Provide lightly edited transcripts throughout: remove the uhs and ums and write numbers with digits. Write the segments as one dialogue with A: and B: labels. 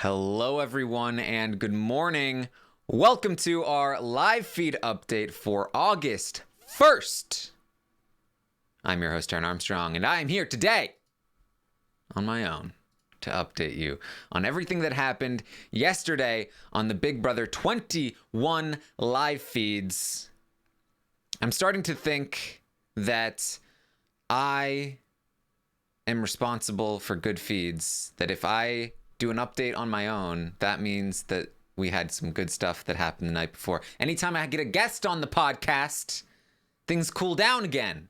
A: Hello, everyone, and good morning. Welcome to our live feed update for August 1st. I'm your host, Taran Armstrong, and I am here today on my own to update you on everything that happened yesterday on the Big Brother 21 live feeds. I'm starting to think that I am responsible for good feeds, that if I do an update on my own, that means that we had some good stuff that happened the night before. Anytime I get a guest on the podcast, things cool down again.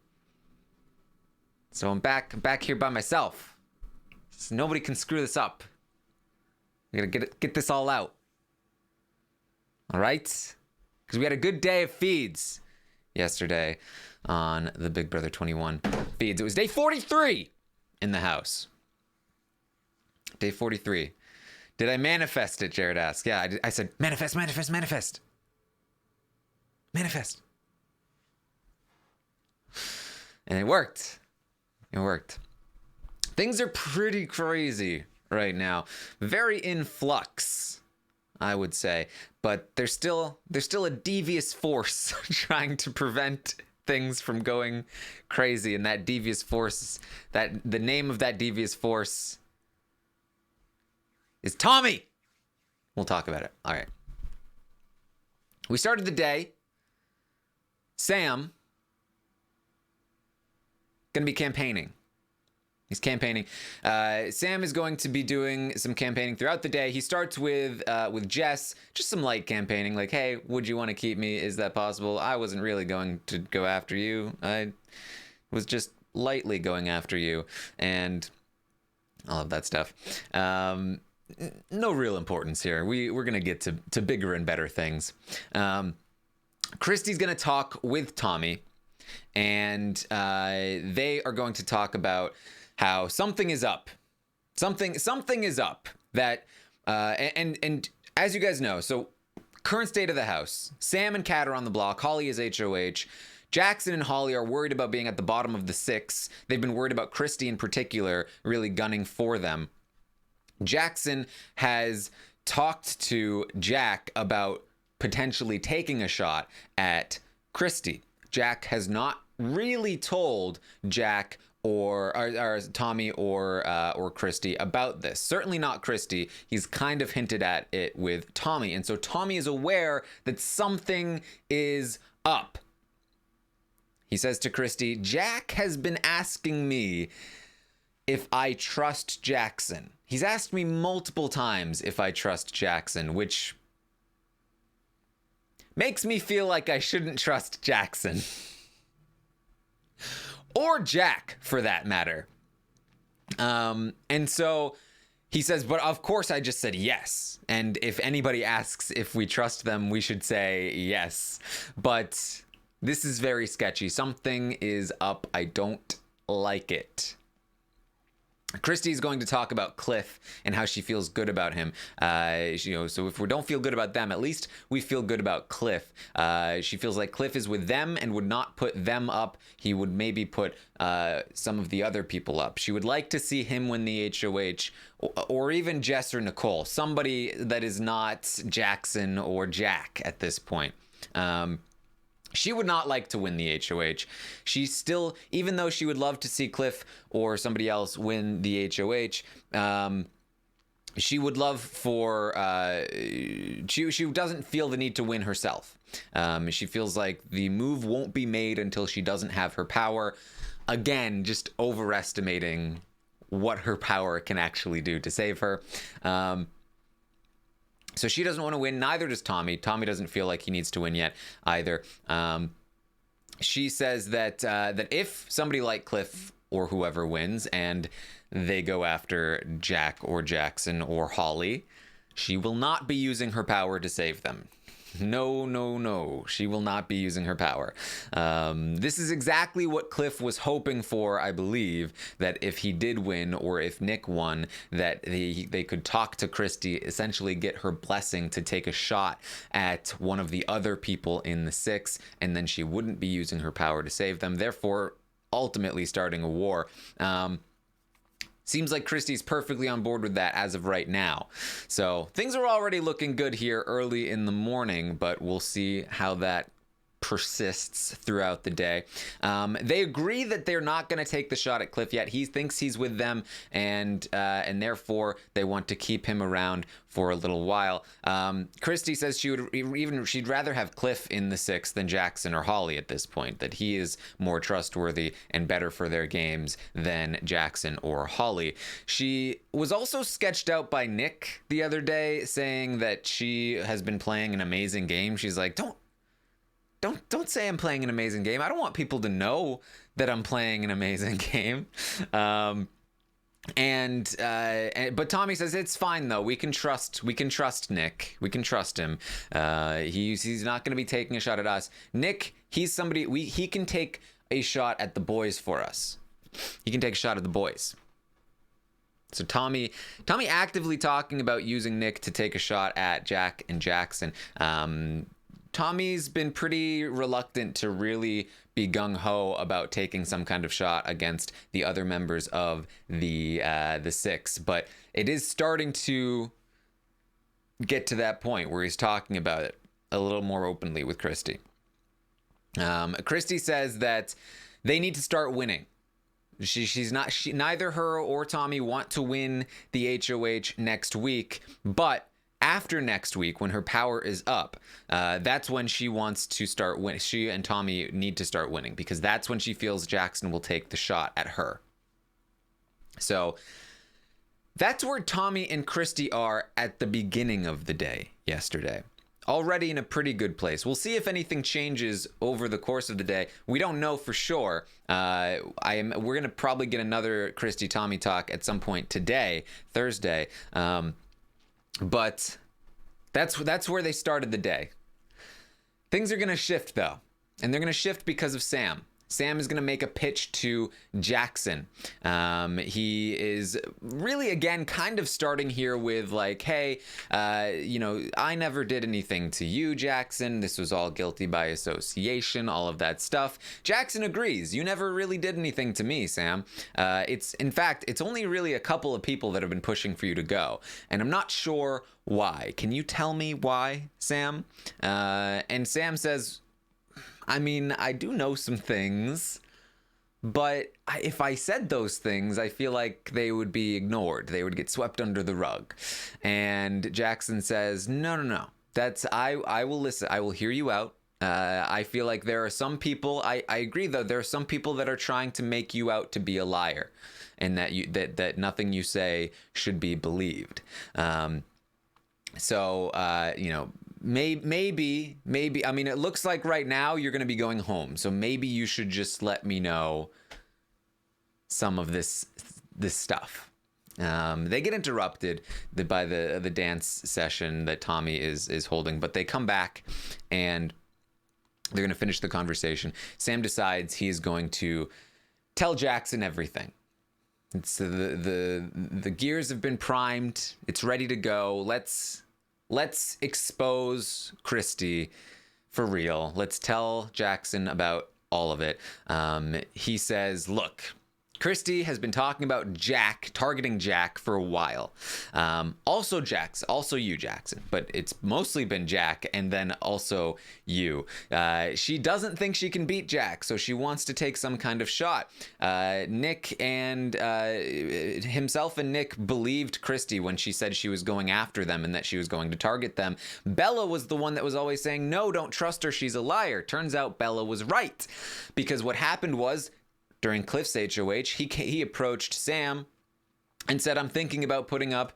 A: So I'm back here by myself. So nobody can screw this up. We gotta get this all out. All right? Because we had a good day of feeds yesterday on the Big Brother 21 feeds. It was day 43 in the house. Day 43. Did I manifest it, Jared asked. Yeah, I said, manifest. Manifest. And it worked. Things are pretty crazy right now. Very in flux, I would say. But there's still a devious force trying to prevent things from going crazy. And that devious force, the name of that devious force is Tommy. We'll talk about it. All right. We started the day. Sam going to be campaigning. He's campaigning. Sam is going to be doing some campaigning throughout the day. He starts with Jess, just some light campaigning, like, hey, would you want to keep me? Is that possible? I wasn't really going to go after you. I was just lightly going after you, and all of that stuff. No real importance here. We're going to get to bigger and better things. Christie's going to talk with Tommy, and they are going to talk about how something is up. Something is up. That and as you guys know, so current state of the house. Sam and Kat are on the block. Holly is HOH. Jackson and Holly are worried about being at the bottom of the six. They've been worried about Christie in particular, really gunning for them. Jackson has talked to Jack about potentially taking a shot at Christie. Jack has not really told Jack or Tommy or Christie about this. Certainly not Christie. He's kind of hinted at it with Tommy. And so Tommy is aware that something is up. He says to Christie, Jack has been asking me if I trust Jackson. He's asked me multiple times if I trust Jackson, which makes me feel like I shouldn't trust Jackson. Or Jack, for that matter. And so he says, but of course I just said yes. And if anybody asks if we trust them, we should say yes. But this is very sketchy. Something is up. I don't like it. Christie is going to talk about Cliff and how she feels good about him. So if we don't feel good about them, at least we feel good about Cliff. She feels like Cliff is with them and would not put them up. He would maybe put some of the other people up. She would like to see him win the HOH, or even Jess or Nicole. Somebody that is not Jackson or Jack at this point. She would not like to win the HOH. She still, even though she would love to see Cliff or somebody else win the HOH, she would love for, she doesn't feel the need to win herself. She feels like the move won't be made until she doesn't have her power. Again, just overestimating what her power can actually do to save her. So she doesn't want to win. Neither does Tommy. Tommy doesn't feel like he needs to win yet either. She says that if somebody like Cliff or whoever wins and they go after Jack or Jackson or Holly, she will not be using her power to save them. No. She will not be using her power. This is exactly what Cliff was hoping for, I believe, that if he did win or if Nick won, that they could talk to Christie, essentially get her blessing to take a shot at one of the other people in the six, and then she wouldn't be using her power to save them, therefore ultimately starting a war. Seems like Christie's perfectly on board with that as of right now. So things are already looking good here early in the morning, but we'll see how that persists throughout the day. They agree that they're not going to take the shot at Cliff yet. He thinks he's with them, and therefore they want to keep him around for a little while. Christie says she'd rather have Cliff in the six than Jackson or Holly at this point, that he is more trustworthy and better for their games than Jackson or Holly. She was also sketched out by Nick the other day, saying that she has been playing an amazing game. She's like, Don't say I'm playing an amazing game. I don't want people to know that I'm playing an amazing game. But Tommy says it's fine though. We can trust Nick. We can trust him. He's not going to be taking a shot at us. Nick, he's somebody he can take a shot at the boys for us. He can take a shot at the boys. So Tommy actively talking about using Nick to take a shot at Jack and Jackson. Tommy's been pretty reluctant to really be gung-ho about taking some kind of shot against the other members of the Six, but it is starting to get to that point where he's talking about it a little more openly with Christie. Christie says that they need to start winning. Neither her or Tommy want to win the HOH next week, but after next week, when her power is up, that's when she wants to start winning. She and Tommy need to start winning, because that's when she feels Jackson will take the shot at her. So that's where Tommy and Christie are at the beginning of the day yesterday. Already in a pretty good place. We'll see if anything changes over the course of the day. We don't know for sure. We're going to probably get another Christie-Tommy talk at some point today, Thursday. But that's where they started the day. Things are going to shift, though. And they're going to shift because of Sam. Sam is going to make a pitch to Jackson. He is really, again, kind of starting here with like, hey, I never did anything to you, Jackson. This was all guilty by association, all of that stuff. Jackson agrees. You never really did anything to me, Sam. In fact, it's only really a couple of people that have been pushing for you to go. And I'm not sure why. Can you tell me why, Sam? And Sam says, I mean, I do know some things, but if I said those things, I feel like they would be ignored. They would get swept under the rug. And Jackson says, no. I will listen. I will hear you out. I feel like there are some people, I agree though, there are some people that are trying to make you out to be a liar, and that nothing you say should be believed. Maybe, I mean, it looks like right now you're going to be going home. So maybe you should just let me know some of this stuff. They get interrupted by the dance session that Tommy is holding, but they come back and they're going to finish the conversation. Sam decides he's going to tell Jackson everything. It's the gears have been primed. It's ready to go. Let's expose Christie for real. Let's tell Jackson about all of it. He says, look, Christie has been talking about targeting Jack for a while. Also you, Jackson, but it's mostly been Jack and then also you. She doesn't think she can beat Jack, so she wants to take some kind of shot. Nick and himself and Nick believed Christie when she said she was going after them and that she was going to target them. Bella was the one that was always saying, no, don't trust her, she's a liar. Turns out Bella was right, because what happened was, during Cliff's HOH, he approached Sam and said, I'm thinking about putting up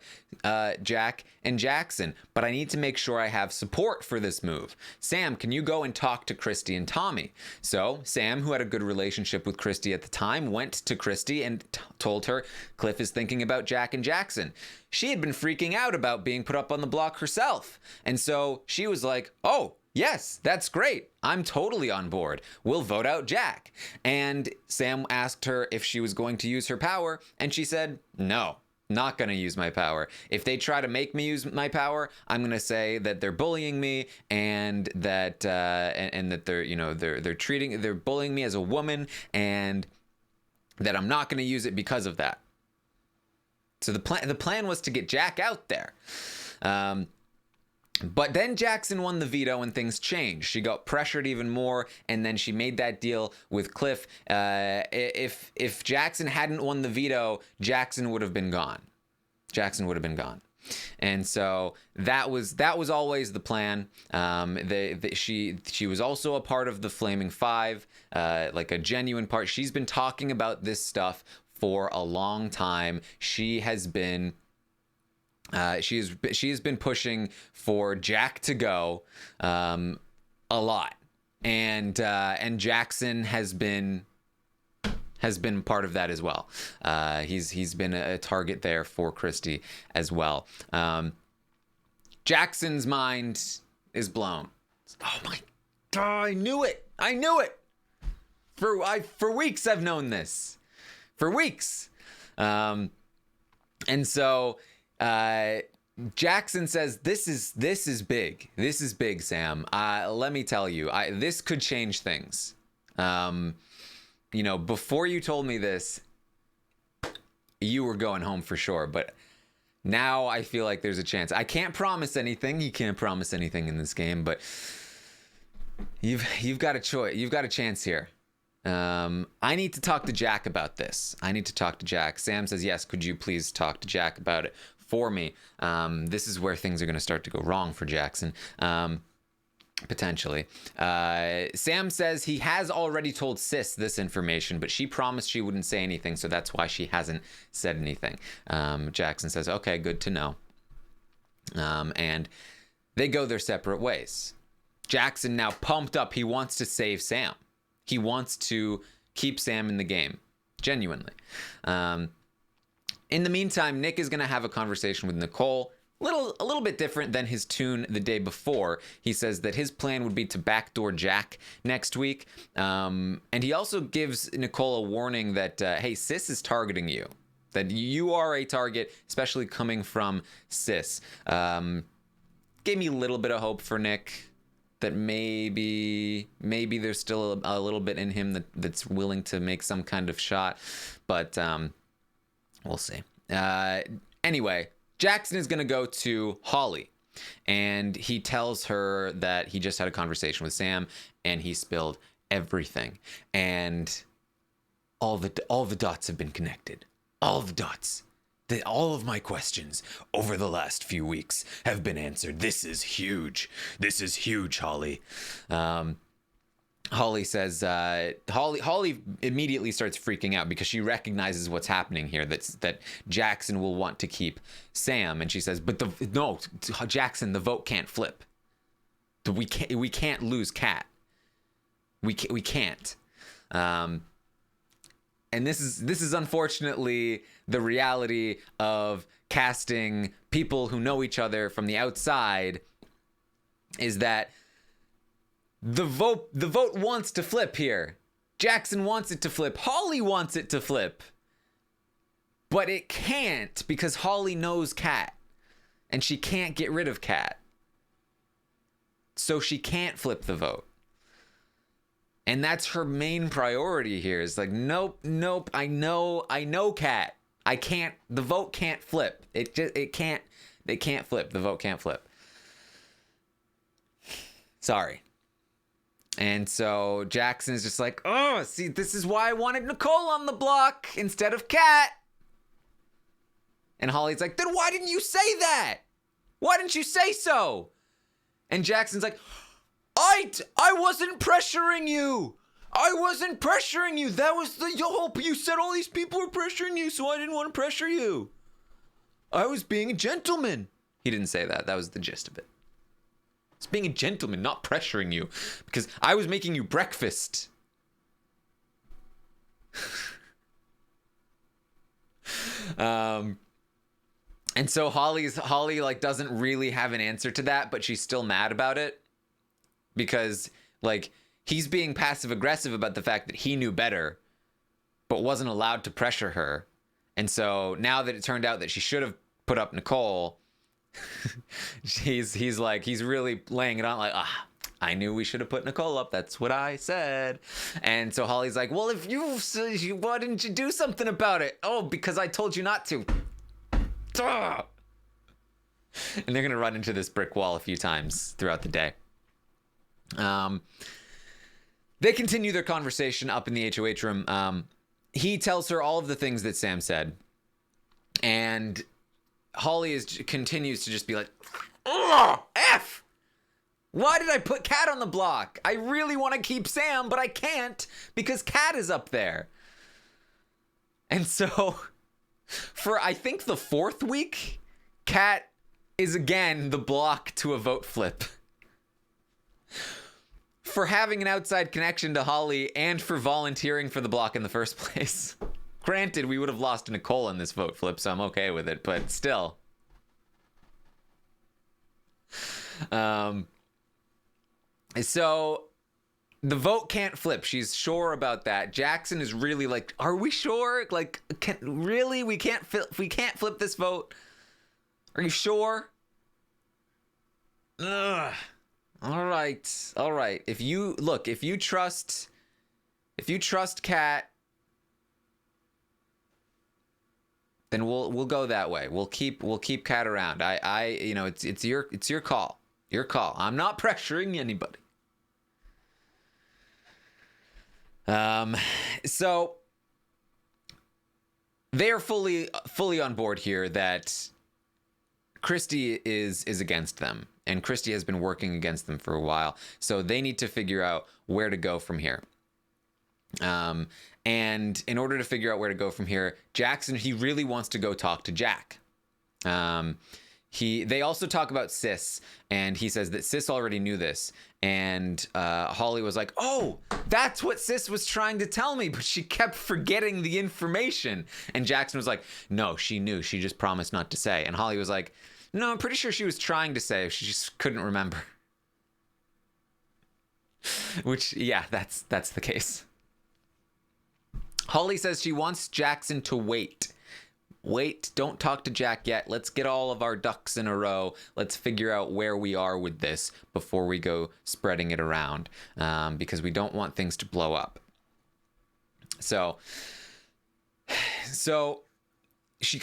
A: Jack and Jackson, but I need to make sure I have support for this move. Sam, can you go and talk to Christie and Tommy? So Sam, who had a good relationship with Christie at the time, went to Christie and told her Cliff is thinking about Jack and Jackson. She had been freaking out about being put up on the block herself. And so she was like, oh, yes, that's great. I'm totally on board. We'll vote out Jack. And Sam asked her if she was going to use her power, and she said, no, not going to use my power. If they try to make me use my power, I'm going to say that they're bullying me and that they're bullying me as a woman, and that I'm not going to use it because of that. So the plan was to get Jack out there. But then Jackson won the veto and things changed. She got pressured even more, and then she made that deal with Cliff. If Jackson hadn't won the veto, Jackson would have been gone. And so that was always the plan. She was also a part of the Flaming Five, like a genuine part. She's been talking about this stuff for a long time. She has been pushing for Jack to go a lot, and Jackson has been part of that as well. He's been a target there for Christie as well. Jackson's mind is blown. Oh my God, I knew it. For weeks I've known this. For weeks. And so Jackson says, this is big. This is big, Sam. Let me tell you, this could change things. Before you told me this, you were going home for sure. But now I feel like there's a chance. I can't promise anything. You can't promise anything in this game, but you've got a choice. You've got a chance here. I need to talk to Jack about this. Sam says, yes, could you please talk to Jack about it for me? This is where things are going to start to go wrong for Jackson. Potentially. Sam says he has already told Sis this information, but she promised she wouldn't say anything, so that's why she hasn't said anything. Jackson says, okay, good to know. And they go their separate ways. Jackson now pumped up. He wants to save Sam. He wants to keep Sam in the game. Genuinely. In the meantime, Nick is going to have a conversation with Nicole. A little bit different than his tune the day before. He says that his plan would be to backdoor Jack next week. And he also gives Nicole a warning that, hey, Sis is targeting you. That you are a target, especially coming from Sis. Gave me a little bit of hope for Nick. That maybe there's still a little bit in him that's willing to make some kind of shot. But we'll see. Anyway, Jackson is going to go to Holly, and he tells her that he just had a conversation with Sam, and he spilled everything, and all the dots have been connected. All the dots. All of my questions over the last few weeks have been answered. This is huge. Holly. Holly says, Holly immediately starts freaking out because she recognizes what's happening here, that Jackson will want to keep Sam. And she says, but no, Jackson, the vote can't flip. We can't lose Kat. We can't. And this is unfortunately the reality of casting people who know each other from the outside, is that the vote wants to flip here. Jackson wants it to flip. Holly wants it to flip. But it can't because Holly knows Kat. And she can't get rid of Kat. So she can't flip the vote. And that's her main priority here. Is like, nope. I know Kat. I can't. The vote can't flip. It can't flip. The vote can't flip. Sorry. And so Jackson is just like, oh, see, this is why I wanted Nicole on the block instead of Kat. And Holly's like, then why didn't you say that? Why didn't you say so? And Jackson's like, I wasn't pressuring you. That was the whole. You said all these people were pressuring you, so I didn't want to pressure you. I was being a gentleman. He didn't say that. That was the gist of it. It's being a gentleman, not pressuring you, because I was making you breakfast. And so Holly like doesn't really have an answer to that, but she's still mad about it. Because, like, he's being passive-aggressive about the fact that he knew better, but wasn't allowed to pressure her. And so, now that it turned out that she should have put up Nicole, he's really laying it on, like, I knew we should have put Nicole up. That's what I said. And so Holly's like, well, why didn't you do something about it? Oh, because I told you not to. Ugh. And they're going to run into this brick wall a few times throughout the day. They continue their conversation up in the HOH room. He tells her all of the things that Sam said. And Holly continues to just be like, ugh, F! Why did I put Kat on the block? I really want to keep Sam, but I can't because Kat is up there. And so, for I think the 4th week, Kat is again the block to a vote flip. For having an outside connection to Holly and for volunteering for the block in the first place. Granted, we would have lost Nicole in this vote flip, so I'm okay with it, but still. So the vote can't flip. She's sure about that. Jackson is really like, are we sure? Like, really? We can't flip this vote? Are you sure? Ugh. All right. If you trust Kat, then we'll go that way. We'll keep Kat around. It's your call. Your call. I'm not pressuring anybody. So they are fully on board here that Christie is against them, and Christie has been working against them for a while. So they need to figure out where to go from here. And in order to figure out where to go from here, Jackson, he really wants to go talk to Jack. They also talk about Sis, and he says that Sis already knew this. And Holly was like, oh, that's what Sis was trying to tell me, but she kept forgetting the information. And Jackson was like, no, she knew. She just promised not to say. And Holly was like, no, I'm pretty sure she was trying to say. She just couldn't remember. Which, yeah, that's the case. Holly says she wants Jackson to wait. Wait, don't talk to Jack yet. Let's get all of our ducks in a row. Let's figure out where we are with this before we go spreading it around, because we don't want things to blow up. So she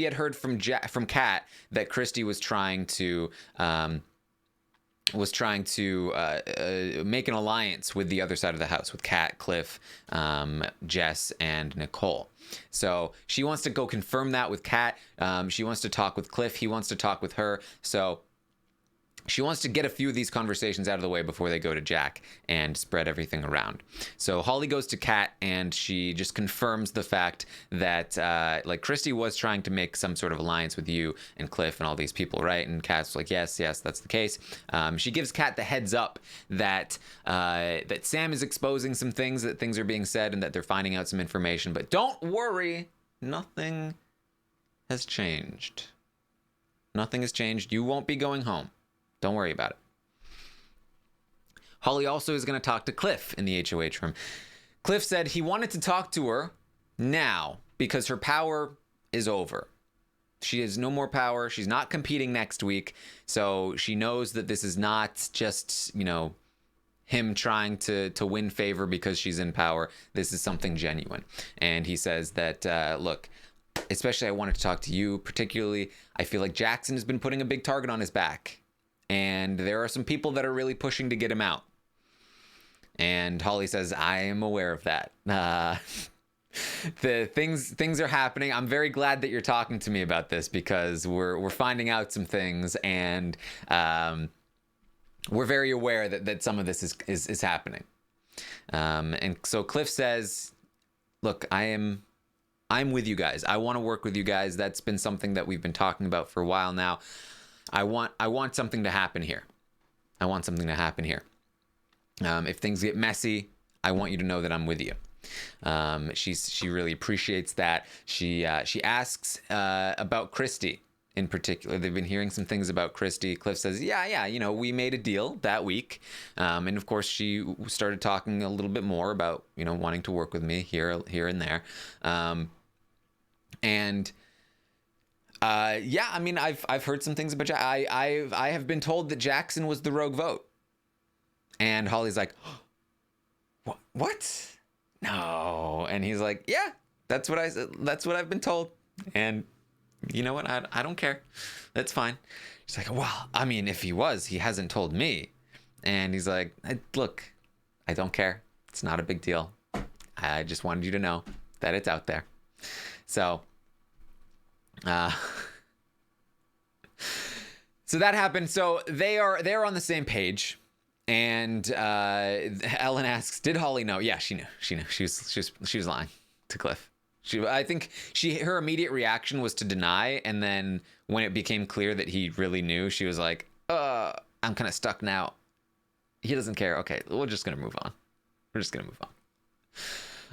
A: had heard from Kat that Christie was trying to make an alliance with the other side of the house, with Kat, Cliff, Jess, and Nicole. So she wants to go confirm that with Kat. She wants to talk with Cliff. He wants to talk with her. So she wants to get a few of these conversations out of the way before they go to Jack and spread everything around. So Holly goes to Kat, and she just confirms the fact that Christie was trying to make some sort of alliance with you and Cliff and all these people, right? And Kat's like, yes, that's the case. She gives Kat the heads up that Sam is exposing some things, that things are being said, and that they're finding out some information. But don't worry, nothing has changed. Nothing has changed. You won't be going home. Don't worry about it. Holly also is going to talk to Cliff in the HOH room. Cliff said he wanted to talk to her now because her power is over. She has no more power. She's not competing next week. So she knows that this is not just, him trying to win favor because she's in power. This is something genuine. And he says that, look, especially I wanted to talk to you particularly. I feel like Jackson has been putting a big target on his back. And there are some people that are really pushing to get him out. And Holly says, I am aware of that. The things are happening. I'm very glad that you're talking to me about this because we're finding out some things, and we're very aware that some of this is happening. And so Cliff says, look, I'm with you guys. I want to work with you guys. That's been something that we've been talking about for a while now. I want something to happen here. If things get messy, I want you to know that I'm with you. She really appreciates that. She asks about Christie in particular. They've been hearing some things about Christie. Cliff says, yeah, we made a deal that week. And of course she started talking a little bit more about, wanting to work with me here and there. I've heard some things about Jack. I have been told that Jackson was the rogue vote. And Holly's like, what? No. And he's like, yeah, that's what I said. That's what I've been told. And You know what? I don't care. That's fine. She's like, well, I mean, if he was, he hasn't told me. And he's like, look, I don't care. It's not a big deal. I just wanted you to know that it's out there. So, so that happened. So they're on the same page. And Ellen asks, "Did Holly know?" Yeah, she knew. She knew. She was lying to Cliff. I think her immediate reaction was to deny, and then when it became clear that he really knew, she was like, I'm kind of stuck now. He doesn't care. Okay, we're just gonna move on. We're just gonna move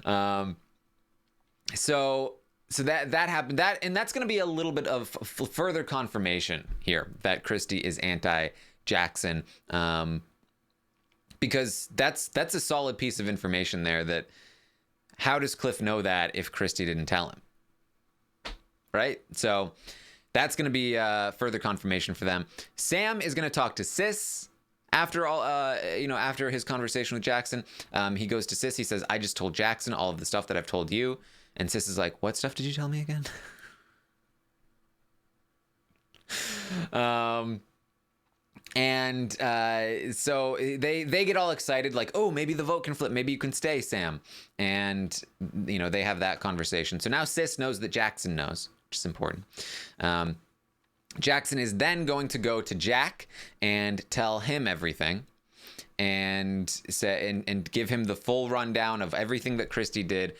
A: on." So that happened. And that's gonna be a little bit of further confirmation here that Christie is anti-Jackson. Because that's a solid piece of information there. That how does Cliff know that if Christie didn't tell him? Right? So that's going to be further confirmation for them. Sam is going to talk to Sis after all, after his conversation with Jackson. He goes to Sis. He says, "I just told Jackson all of the stuff that I've told you." And Sis is like, "What stuff did you tell me again?" And so they get all excited, like, "Oh, maybe the vote can flip. Maybe you can stay, Sam." And, they have that conversation. So now Sis knows that Jackson knows, which is important. Jackson is then going to go to Jack and tell him everything and say and give him the full rundown of everything that Christie did.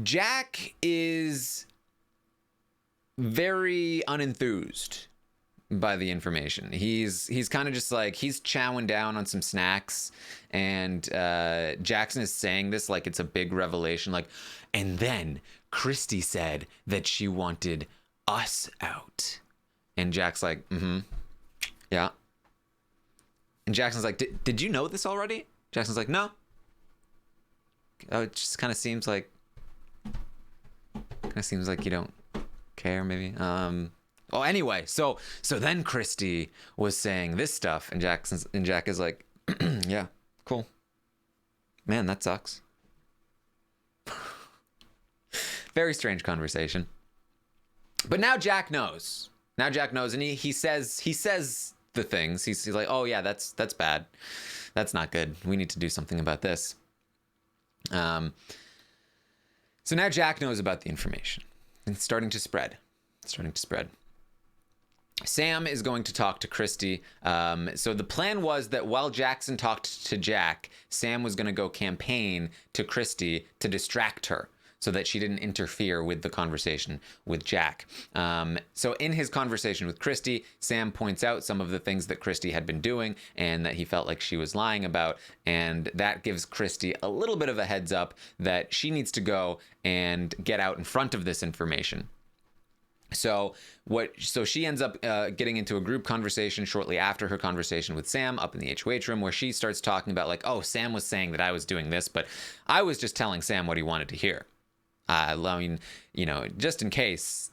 A: Jack is very unenthused by the information. He's kind of just like, he's chowing down on some snacks, and Jackson is saying this like it's a big revelation, like, "And then Christie said that she wanted us out." And Jack's like, yeah. And Jackson's like, did you know this already? Jackson's like, "No." Oh, it just kind of seems like you don't care, maybe. Oh, anyway, so then Christie was saying this stuff, and Jack is like, "Yeah, cool. Man, that sucks." Very strange conversation. But now Jack knows. And he says the things. He's like, "Oh yeah, that's bad. That's not good. We need to do something about this." So now Jack knows about the information. It's starting to spread. Sam is going to talk to Christie. So the plan was that while Jackson talked to Jack, Sam was going to go campaign to Christie to distract her so that she didn't interfere with the conversation with Jack. So in his conversation with Christie, Sam points out some of the things that Christie had been doing and that he felt like she was lying about. And that gives Christie a little bit of a heads up that she needs to go and get out in front of this information. So she ends up getting into a group conversation shortly after her conversation with Sam up in the HOH room, where she starts talking about like, "Oh, Sam was saying that I was doing this, but I was just telling Sam what he wanted to hear. I mean, just in case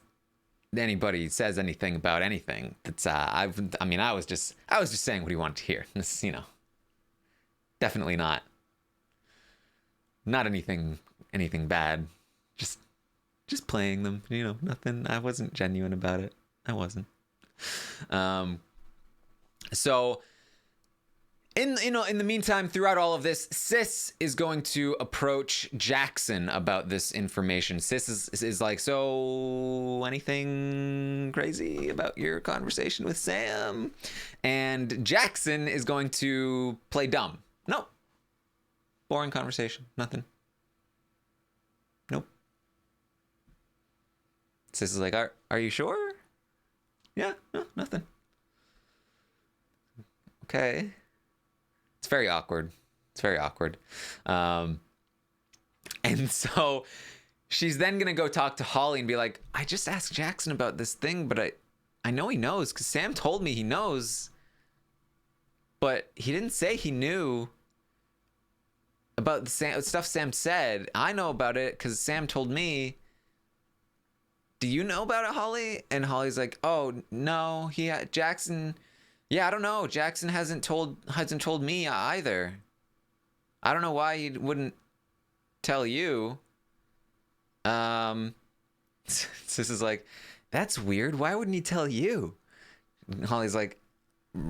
A: anybody says anything about anything, that's I was just saying what he wanted to hear. This, definitely not anything bad. Just playing them, nothing. I wasn't genuine about it. I wasn't. So in the meantime, throughout all of this, Sis is going to approach Jackson about this information. Sis is like, "So anything crazy about your conversation with Sam?" And Jackson is going to play dumb. "No. Boring conversation. Nothing. Nope." Sis is like, are you sure? "Yeah, no, nothing." Okay. It's very awkward. And so she's then going to go talk to Holly and be like, "I just asked Jackson about this thing, but I know he knows because Sam told me he knows. But he didn't say he knew about the stuff Sam said. I know about it because Sam told me. Do you know about it, Holly?" And Holly's like, "Oh, no, Jackson. Yeah, I don't know. Jackson hasn't told me either. I don't know why he wouldn't tell you." Sis is like, that's weird. Why wouldn't he tell you? And Holly's like,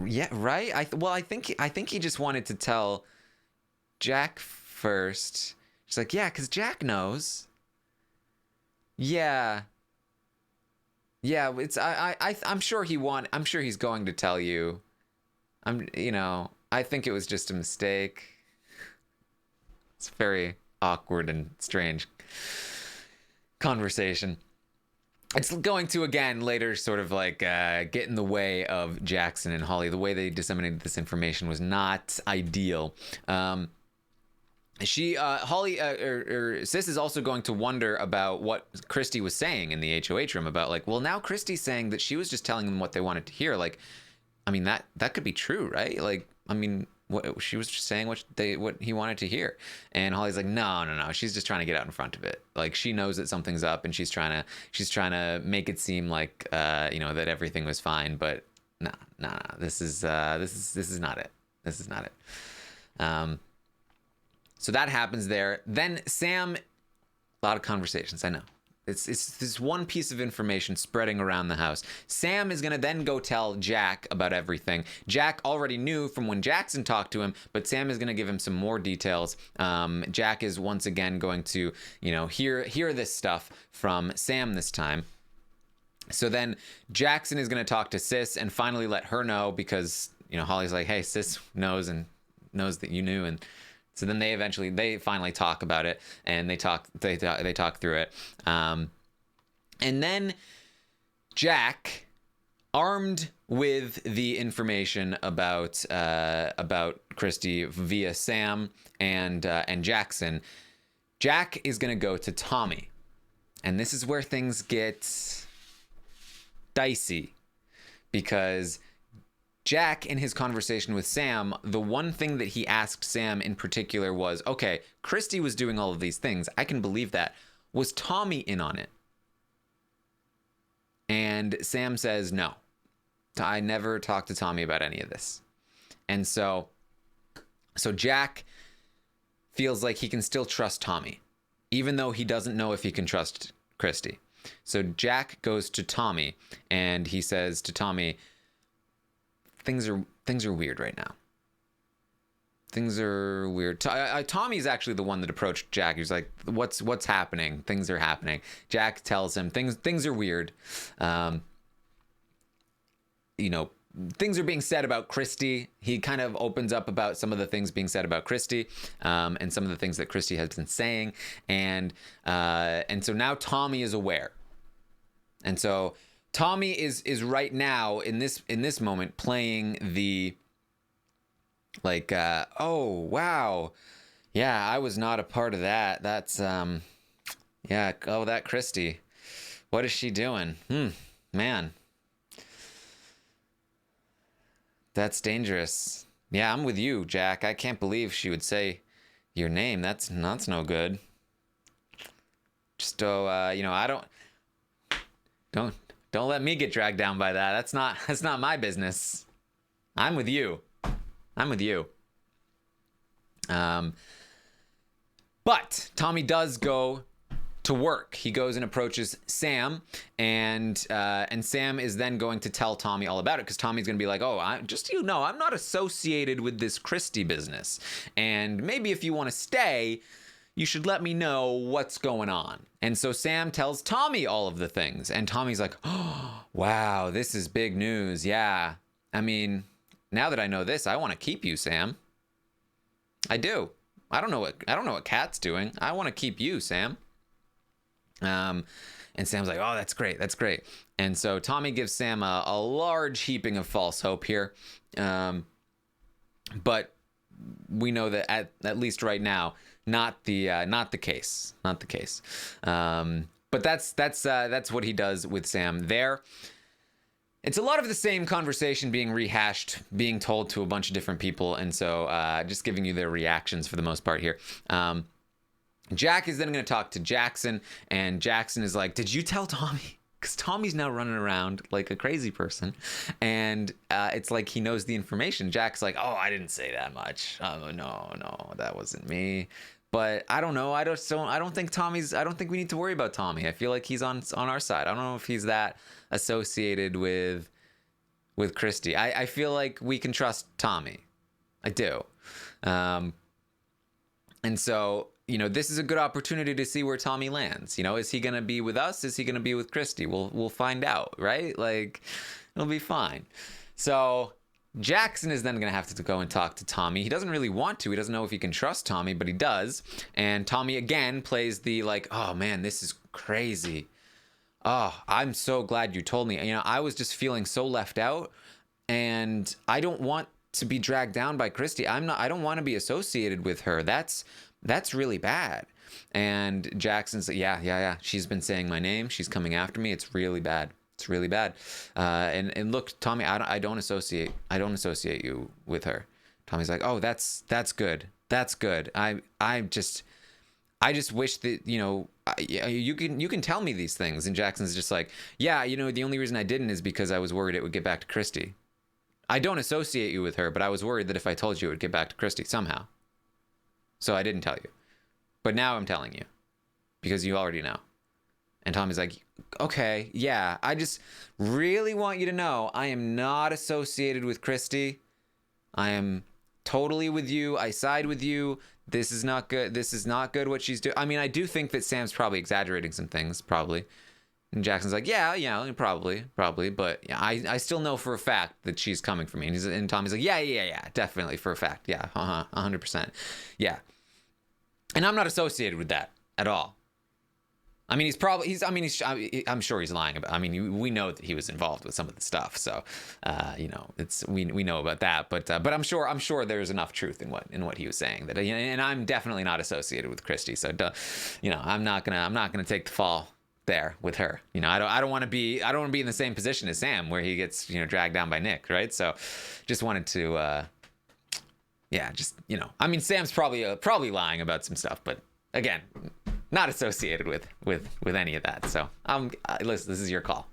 A: yeah, right. I think he just wanted to tell Jack first. She's like, yeah, because Jack knows. Yeah. Yeah, I'm sure I'm sure he's going to tell you. I think it was just a mistake. It's very awkward and strange conversation. It's going to, again, later sort of like get in the way of Jackson and Holly. The way they disseminated this information was not ideal. Holly, or Sis is also going to wonder about what Christie was saying in the HOH room about, like, well, now Christie's saying that she was just telling them what they wanted to hear. Like, I mean, that could be true, right? Like, I mean, what she was just saying what he wanted to hear. And Holly's like, no. She's just trying to get out in front of it. Like, she knows that something's up, and she's trying to make it seem like that everything was fine. But no. This is not it. This is not it. So that happens there. Then Sam, a lot of conversations, I know. It's this one piece of information spreading around the house. Sam is going to then go tell Jack about everything. Jack already knew from when Jackson talked to him, but Sam is going to give him some more details. Jack is once again going to, hear this stuff from Sam this time. So then Jackson is going to talk to Sis and finally let her know, because, Holly's like, hey, Sis knows that you knew. And so then they finally talk about it, and they talk through it. And then Jack, armed with the information about Christie via Sam and Jackson, Jack is going to go to Tommy. And this is where things get dicey, because Jack, in his conversation with Sam, the one thing that he asked Sam in particular was, okay, Christie was doing all of these things. I can believe that. Was Tommy in on it? And Sam says, no. I never talked to Tommy about any of this. And so Jack feels like he can still trust Tommy, even though he doesn't know if he can trust Christie. So Jack goes to Tommy, and he says to Tommy, things are weird right now. Things are weird. Tommy's actually the one that approached Jack. He's like, what's happening? Things are happening. Jack tells him things are weird. Things are being said about Christie. He kind of opens up about some of the things being said about Christie, and some of the things that Christie has been saying. And so now Tommy is aware. And so Tommy is right now in this moment playing the, like, oh wow, yeah, I was not a part of that. That's yeah, oh, that Christie, what is she doing? Man, that's dangerous. Yeah, I'm with you, Jack. I can't believe she would say your name. That's no good. Just I don't let me get dragged down by that. That's not my business. I'm with you. But Tommy does go to work. He goes and approaches Sam, and Sam is then going to tell Tommy all about it, because Tommy's going to be like, oh, I'm not associated with this Christie business, and maybe if you want to stay, you should let me know what's going on. And so Sam tells Tommy all of the things, and Tommy's like, oh, wow, this is big news. Yeah, I mean, now that I know this, I want to keep you, Sam. I do. I don't know what Kat's doing. I want to keep you, Sam. And Sam's like, oh, that's great. And so Tommy gives Sam a large heaping of false hope here. But we know that at least right now, not the case. But that's what he does with Sam there. It's a lot of the same conversation being rehashed, being told to a bunch of different people, and so just giving you their reactions for the most part here. Jack is then going to talk to Jackson, and Jackson is like, did you tell Tommy? Because Tommy's now running around like a crazy person, and it's like he knows the information. Jack's like, oh, I didn't say that much. Oh, no, that wasn't me. But I don't know. I don't think we need to worry about Tommy. I feel like he's on our side. I don't know if he's that associated with Christie. I feel like we can trust Tommy. I do. And so, this is a good opportunity to see where Tommy lands. Is he going to be with us? Is he going to be with Christie? We'll find out, right? Like, it'll be fine. So Jackson is then going to have to go and talk to Tommy. He doesn't really want to. He doesn't know if he can trust Tommy, but he does. And Tommy again plays the like, oh man, this is crazy. Oh, I'm so glad you told me. I was just feeling so left out, and I don't want to be dragged down by Christie. I don't want to be associated with her. That's really bad. And Jackson's like, yeah. She's been saying my name. She's coming after me. It's really bad. It's really bad. And look, Tommy, I don't associate you with her. Tommy's like, oh, that's good. That's good. I just wish that, you can tell me these things. And Jackson's just like, yeah, the only reason I didn't is because I was worried it would get back to Christie. I don't associate you with her, but I was worried that if I told you, it would get back to Christie somehow. So I didn't tell you. But now I'm telling you because you already know. And Tommy's like, okay, yeah, I just really want you to know I am not associated with Christie. I am totally with you. I side with you. This is not good. This is not good what she's doing. I mean, I do think that Sam's probably exaggerating some things, probably. And Jackson's like, yeah, probably. But yeah, I still know for a fact that she's coming for me. And Tommy's like, yeah, definitely for a fact. Yeah, 100%. Yeah. And I'm not associated with that at all. I mean, I'm sure he's lying about. I mean, we know that he was involved with some of the stuff, so we know about that. But I'm sure there's enough truth in what he was saying that. And I'm definitely not associated with Christie, so I'm not gonna take the fall there with her. I don't want to be in the same position as Sam where he gets dragged down by Nick, right? So just wanted to I mean, Sam's probably lying about some stuff, but again, not associated with any of that. So listen, this is your call.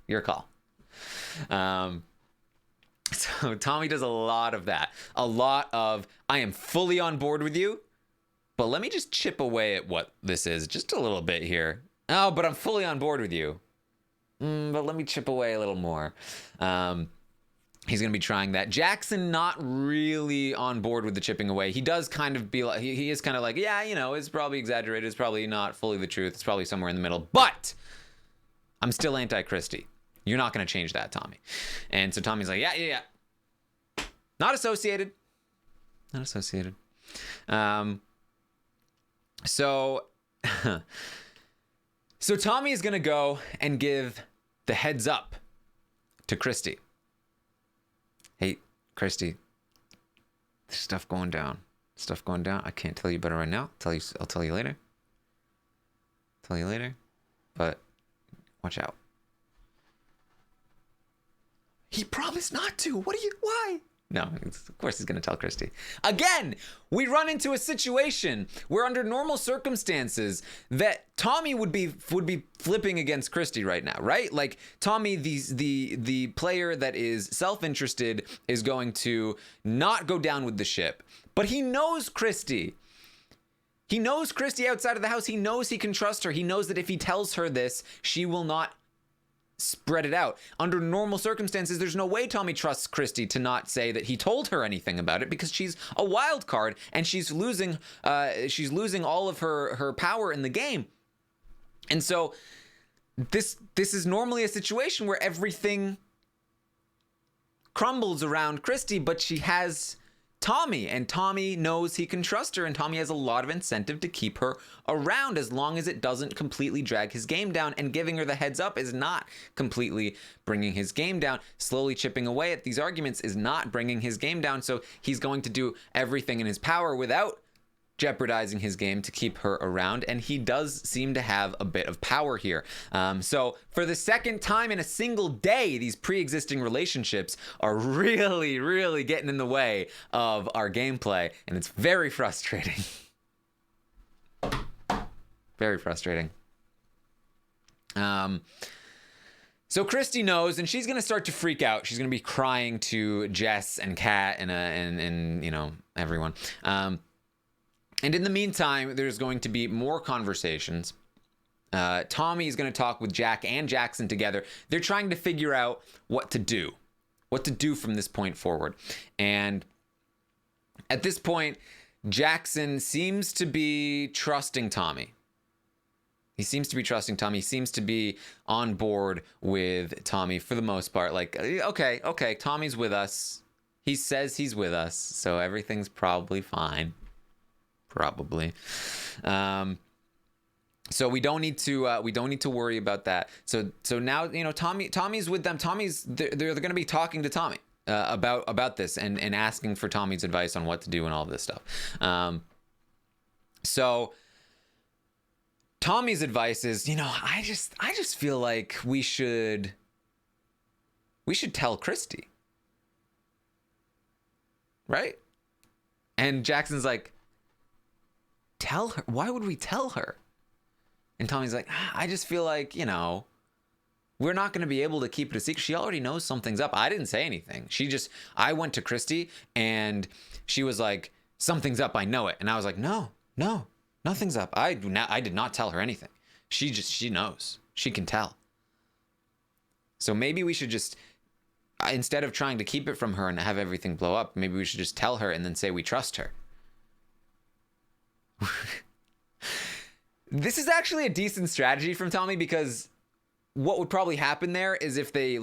A: So Tommy does a lot of that. A lot of, I am fully on board with you, but let me just chip away at what this is just a little bit here. Oh, but I'm fully on board with you. But let me chip away a little more. He's going to be trying that. Jackson not really on board with the chipping away. He does kind of be like, he is kind of like, yeah, it's probably exaggerated. It's probably not fully the truth. It's probably somewhere in the middle. But I'm still anti-Christie. You're not going to change that, Tommy. And so Tommy's like, yeah. Not associated. So Tommy is going to go and give the heads up to Christie. Hey, Christie, there's stuff going down. I can't tell you about it right now. I'll tell you later. But watch out. He promised not to. Why? No, of course he's going to tell Christie. Again, we run into a situation where under normal circumstances that Tommy would be flipping against Christie right now, right? Like Tommy, the player that is self-interested is going to not go down with the ship. But he knows Christie. He knows Christie outside of the house. He knows he can trust her. He knows that if he tells her this, she will not spread it out. Under normal circumstances, there's no way Tommy trusts Christie to not say that he told her anything about it because she's a wild card and she's losing all of her power in the game. And so this is normally a situation where everything crumbles around Christie, but she has Tommy, and Tommy knows he can trust her, and Tommy has a lot of incentive to keep her around as long as it doesn't completely drag his game down, and giving her the heads up is not completely bringing his game down. Slowly chipping away at these arguments is not bringing his game down, so he's going to do everything in his power without jeopardizing his game to keep her around, and he does seem to have a bit of power here. So for the second time in a single day, these pre-existing relationships are really, really getting in the way of our gameplay, and it's very frustrating. Very frustrating. So Christie knows, and she's going to start to freak out. She's going to be crying to Jess and Kat and everyone. And in the meantime, there's going to be more conversations. Tommy is going to talk with Jack and Jackson together. They're trying to figure out what to do from this point forward. And at this point, Jackson seems to be trusting Tommy. He seems to be on board with Tommy for the most part. Like, okay, Tommy's with us. He says he's with us, so everything's probably fine. Probably. So we don't need to worry about that. So now, you know, Tommy's with them. They're going to be talking to Tommy about this and asking for Tommy's advice on what to do and all this stuff. So Tommy's advice is, you know, I just feel like we should tell Christie. Right? And Jackson's like, tell her? Why would we tell her? And Tommy's like, I just feel like, you know, we're not going to be able to keep it a secret. She already knows something's up. I didn't say anything. I went to Christie and she was like, something's up. I know it. And I was like, no, nothing's up. I did not tell her anything. She knows. She can tell. So maybe we should just, instead of trying to keep it from her and have everything blow up, maybe we should just tell her and then say we trust her. This is actually a decent strategy from Tommy, because what would probably happen there is if they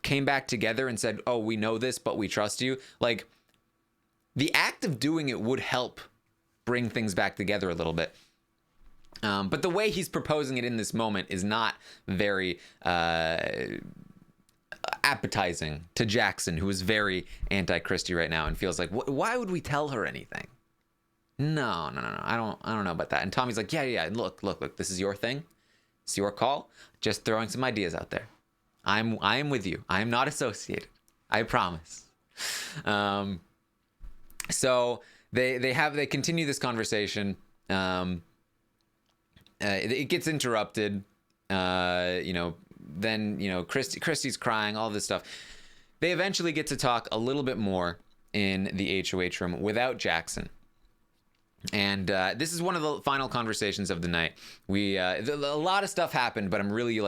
A: came back together and said, oh, we know this, but we trust you. Like, the act of doing it would help bring things back together a little bit. But the way he's proposing it in this moment is not very appetizing to Jackson, who is very anti-Christie right now and feels like, why would we tell her anything? No. I don't know about that. And Tommy's like, yeah. Look. This is your thing. It's your call. Just throwing some ideas out there. I am with you. I am not associated. I promise. So they continue this conversation. It gets interrupted. Then Christie's crying, all this stuff. They eventually get to talk a little bit more in the HOH room without Jackson. And this is one of the final conversations of the night. A lot of stuff happened, but I'm really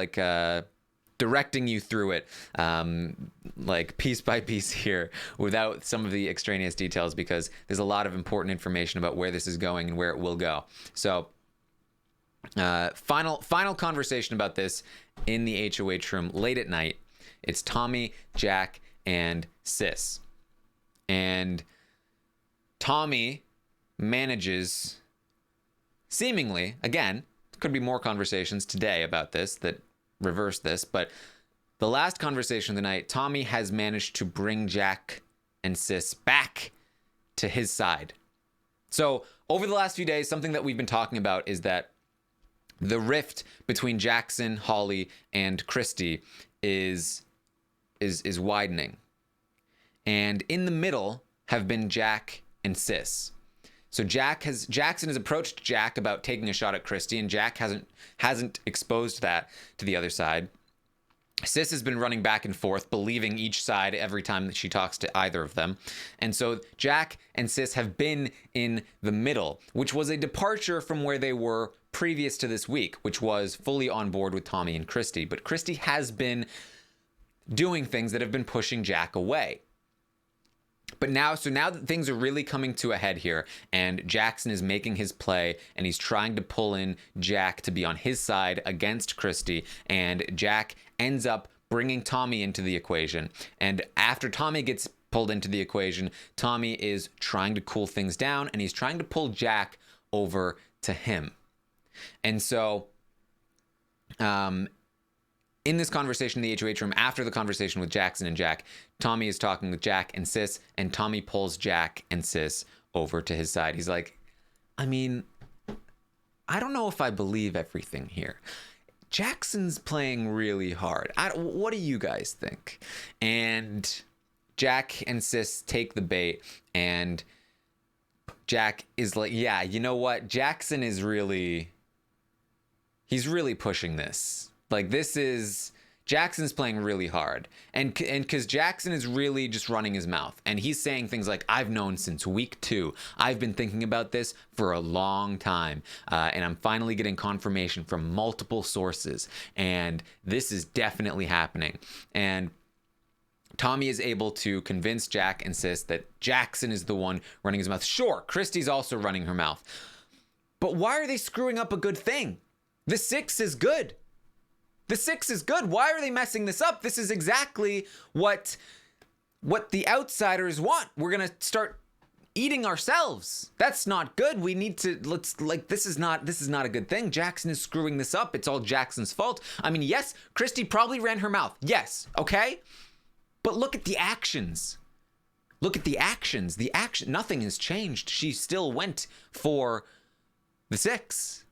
A: directing you through it, piece by piece here, without some of the extraneous details, because there's a lot of important information about where this is going and where it will go. So, final conversation about this in the HOH room late at night. It's Tommy, Jack, and Sis. And Tommy manages, seemingly, again, could be more conversations today about this that reverse this, but the last conversation of the night, Tommy has managed to bring Jack and Sis back to his side. So over the last few days, something that we've been talking about is that the rift between Jackson, Holly, and Christie is widening. And in the middle have been Jack and Sis. So Jackson has approached Jack about taking a shot at Christie, and Jack hasn't exposed that to the other side. Sis has been running back and forth, believing each side every time that she talks to either of them. And so Jack and Sis have been in the middle, which was a departure from where they were previous to this week, which was fully on board with Tommy and Christie. But Christie has been doing things that have been pushing Jack away. But now that things are really coming to a head here, and Jackson is making his play, and he's trying to pull in Jack to be on his side against Christie, and Jack ends up bringing Tommy into the equation. And after Tommy gets pulled into the equation, Tommy is trying to cool things down, and he's trying to pull Jack over to him. And so, in this conversation in the HOH room, after the conversation with Jackson and Jack, Tommy is talking with Jack and Sis, and Tommy pulls Jack and Sis over to his side. He's like, I mean, I don't know if I believe everything here. Jackson's playing really hard. What do you guys think? And Jack and Sis take the bait, and Jack is like, yeah, you know what? Jackson is he's really pushing this. Like, Jackson's playing really hard. And because Jackson is really just running his mouth. And he's saying things like, I've known since week 2. I've been thinking about this for a long time. And I'm finally getting confirmation from multiple sources. And this is definitely happening. And Tommy is able to convince Jack and Sis that Jackson is the one running his mouth. Sure, Christie's also running her mouth. But why are they screwing up a good thing? The Six is good. The Six is good. Why are they messing this up? This is exactly what the outsiders want. We're going to start eating ourselves. That's not good. We need to, this is not a good thing. Jackson is screwing this up. It's all Jackson's fault. I mean, yes, Christie probably ran her mouth. Yes. Okay. But look at the actions. Look at the actions. Nothing has changed. She still went for the Six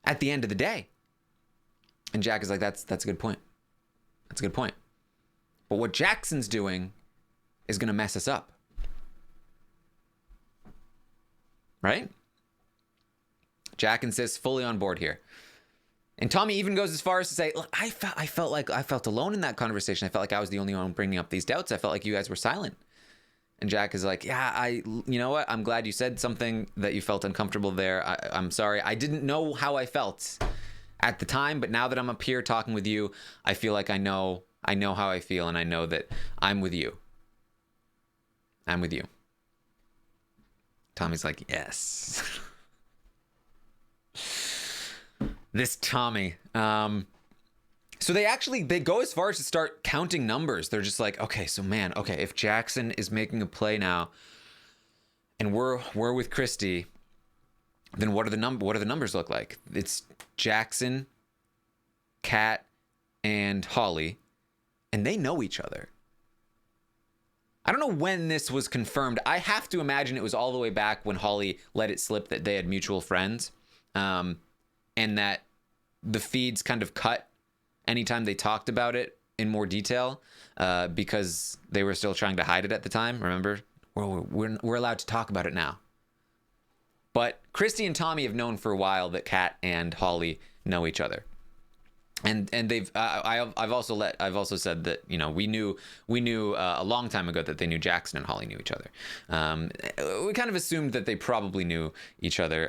A: at the end of the day. And Jack is like, that's a good point. That's a good point. But what Jackson's doing is going to mess us up. Right? Jack and Sis fully on board here. And Tommy even goes as far as to say, look, I felt alone in that conversation. I felt like I was the only one bringing up these doubts. I felt like you guys were silent. And Jack is like, yeah, you know what? I'm glad you said something that you felt uncomfortable there. I'm sorry. I didn't know how I felt at the time, but now that I'm up here talking with you, I feel like I know how I feel, and I know that I'm with you. I'm with you. Tommy's like, yes. This Tommy. So they go as far as to start counting numbers. They're just like, okay, if Jackson is making a play now, and we're with Christie, then what do the numbers look like? It's Jackson, Kat, and Holly, and they know each other. I don't know when this was confirmed. I have to imagine it was all the way back when Holly let it slip that they had mutual friends, and that the feeds kind of cut anytime they talked about it in more detail, because they were still trying to hide it at the time. Remember, we're allowed to talk about it now. But Christie and Tommy have known for a while that Kat and Holly know each other, and they've. I've also said that, you know, we knew a long time ago that they knew Jackson and Holly knew each other. We kind of assumed that they probably knew each other